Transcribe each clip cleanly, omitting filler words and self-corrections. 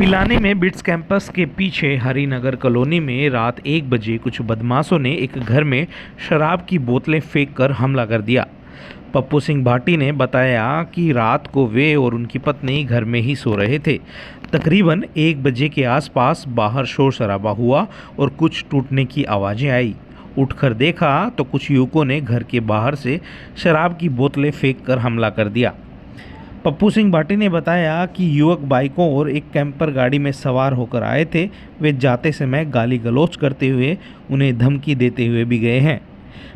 पिलानी में bits campus के पीछे हरिनगर कॉलोनी में रात 1 बजे कुछ बदमाशों ने एक घर में शराब की बोतलें फेंक कर हमला कर दिया। पप्पू सिंह भाटी ने बताया कि रात को वे और उनकी पत्नी घर में ही सो रहे थे। तकरीबन 1 बजे के आसपास बाहर शोर शराबा हुआ और कुछ टूटने की आवाज़ें आई। उठकर देखा तो कुछ युवकों ने घर के बाहर से शराब की बोतलें फेंक कर हमला कर दिया। पप्पू सिंह भाटी ने बताया कि युवक बाइकों और एक कैंपर गाड़ी में सवार होकर आए थे। वे जाते समय गाली गलौज करते हुए उन्हें धमकी देते हुए भी गए हैं।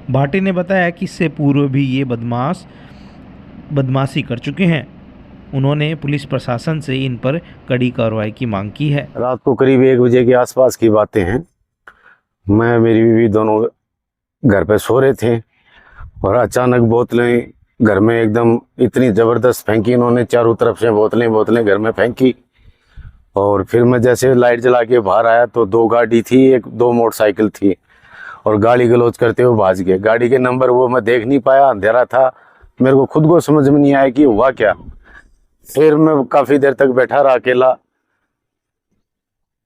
भाटी ने बताया कि इससे पूर्व भी ये बदमाशी कर चुके हैं। उन्होंने पुलिस प्रशासन से इन पर कड़ी कार्रवाई की मांग की है। रात को करीब 1 बजे के आसपास की बातें हैं। मैं मेरी बीवी दोनों घर पे सो रहे थे और अचानक बोतलें घर में एकदम इतनी ज़बरदस्त फेंकी। इन्होंने चारों तरफ से बोतलें घर में फेंकी और फिर मैं जैसे लाइट जला के बाहर आया तो 2 गाड़ी थी, 2 मोटरसाइकिल थी और गाली गलौज करते हुए भाग गए। गाड़ी के नंबर वो मैं देख नहीं पाया, अंधेरा था, मेरे को खुद को समझ में नहीं आया कि हुआ क्या। फिर मैं काफ़ी देर तक बैठा रहा अकेला,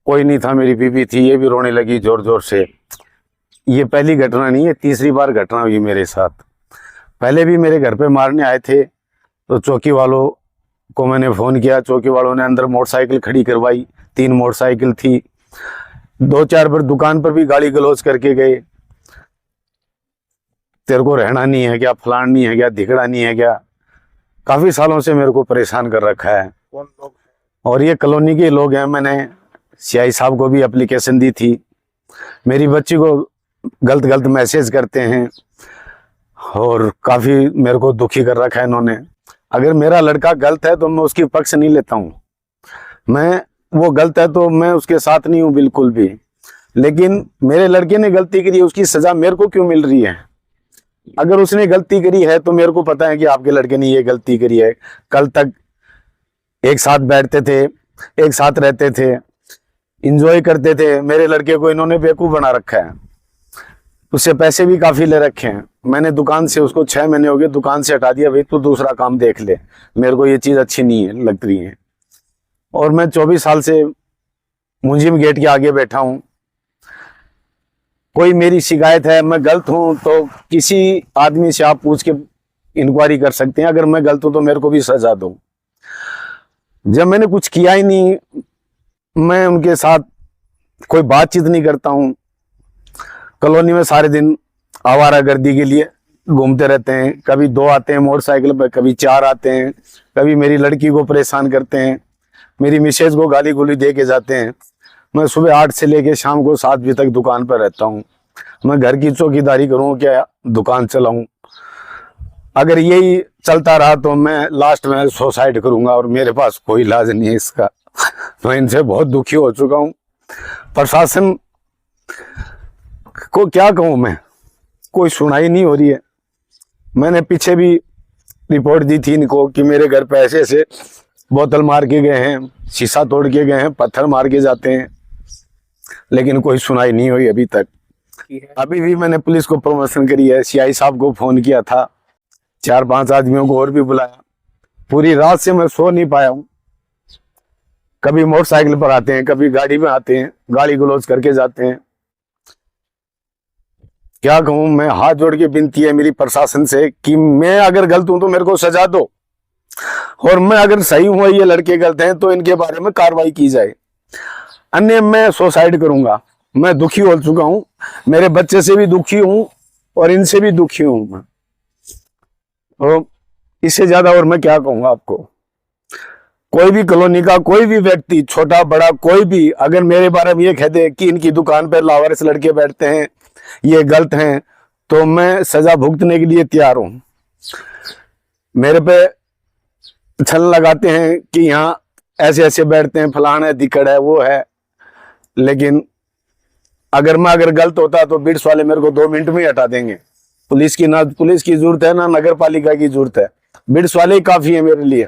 कोई नहीं था। मेरी बीवी थी, ये भी रोने लगी ज़ोर ज़ोर से। ये पहली घटना नहीं है, तीसरी बार घटना हुई मेरे साथ। पहले भी मेरे घर पे मारने आए थे तो चौकी वालों को मैंने फ़ोन किया। चौकी वालों ने अंदर मोटरसाइकिल खड़ी करवाई, 3 मोटरसाइकिल थी। 2-4 बार दुकान पर भी गाली गलौज करके गए। तेरे को रहना नहीं है क्या, फलान नहीं है क्या, धिकड़ा नहीं है क्या। काफ़ी सालों से मेरे को परेशान कर रखा है। कौन लोग? और ये कॉलोनी के लोग हैं। मैंने सीआई साहब को भी एप्लीकेशन दी थी। मेरी बच्ची को गलत मैसेज करते हैं और काफ़ी मेरे को दुखी कर रखा है इन्होंने। अगर मेरा लड़का गलत है तो मैं उसकी पक्ष नहीं लेता हूँ। वो गलत है तो मैं उसके साथ नहीं हूँ बिल्कुल भी। लेकिन मेरे लड़के ने गलती करी है, उसकी सज़ा मेरे को क्यों मिल रही है? अगर उसने गलती करी है तो मेरे को पता है कि आपके लड़के ने ये गलती करी है। कल तक एक साथ बैठते थे, एक साथ रहते थे, इंजॉय करते थे। मेरे लड़के को इन्होंने बेवकूफ़ बना रखा है। उससे पैसे भी काफ़ी ले रखे हैं। मैंने दुकान से उसको 6 महीने हो गए दुकान से हटा दिया। भाई तू दूसरा काम देख ले, मेरे को ये चीज़ अच्छी नहीं है लग रही है। और मैं 24 साल से मुंजिम गेट के आगे बैठा हूँ। कोई मेरी शिकायत है, मैं गलत हूँ तो किसी आदमी से आप पूछ के इंक्वायरी कर सकते हैं। अगर मैं गलत हूँ तो मेरे को भी सजा दो। जब मैंने कुछ किया ही नहीं, मैं उनके साथ कोई बातचीत नहीं करता हूँ। कॉलोनी में सारे दिन आवारागर्दी के लिए घूमते रहते हैं। कभी 2 आते हैं मोटरसाइकिल पर, कभी 4 आते हैं। कभी मेरी लड़की को परेशान करते हैं, मेरी मिसेज को गाली गुली दे के जाते हैं। मैं सुबह 8 से लेके शाम को 7 बजे तक दुकान पर रहता हूँ। मैं घर की चौकीदारी करूँ क्या दुकान चलाऊँ? अगर यही चलता रहा तो मैं लास्ट में सुसाइड करूँगा और मेरे पास कोई इलाज नहीं है इसका। मैं इनसे बहुत दुखी हो चुका हूँ। प्रशासन को क्या कहूँ मैं, कोई सुनाई नहीं हो रही है। मैंने पीछे भी रिपोर्ट दी थी इनको कि मेरे घर पे ऐसे बोतल मार के गए हैं, शीशा तोड़ के गए हैं, पत्थर मार के जाते हैं, लेकिन कोई सुनाई नहीं हुई अभी तक। अभी भी मैंने पुलिस को प्रमोशन करी है, सीआई साहब को फ़ोन किया था, 4-5 आदमियों को और भी बुलाया। पूरी रात से मैं सो नहीं पाया हूँ। कभी मोटरसाइकिल पर आते हैं, कभी गाड़ी में आते हैं, गाली गलौज करके जाते हैं। क्या कहूँ मैं, हाथ जोड़ के विनती है मेरी प्रशासन से कि मैं अगर गलत हूं तो मेरे को सजा दो, और मैं अगर सही हूं, ये लड़के गलत हैं तो इनके बारे में कार्रवाई की जाए। अन्य मैं सुसाइड करूंगा। मैं दुखी हो चुका हूं, मेरे बच्चे से भी दुखी हूं और इनसे भी दुखी हूं मैं। और इससे ज्यादा और मैं क्या कहूंगा आपको। कोई भी कॉलोनी का कोई भी व्यक्ति, छोटा बड़ा कोई भी, अगर मेरे बारे में ये कह दे कि इनकी दुकान पर लावारिस लड़के बैठते हैं, ये गलत हैं, तो मैं सजा भुगतने के लिए तैयार हूं। मेरे पे छल लगाते हैं कि यहाँ ऐसे बैठते हैं, फलाना है, दिक्कत है, वो है। लेकिन अगर गलत होता तो बिट्स वाले मेरे को 2 मिनट में ही हटा देंगे। पुलिस की जरूरत है ना नगर पालिका की जरूरत है, बिट्स वाले ही काफी है मेरे लिए।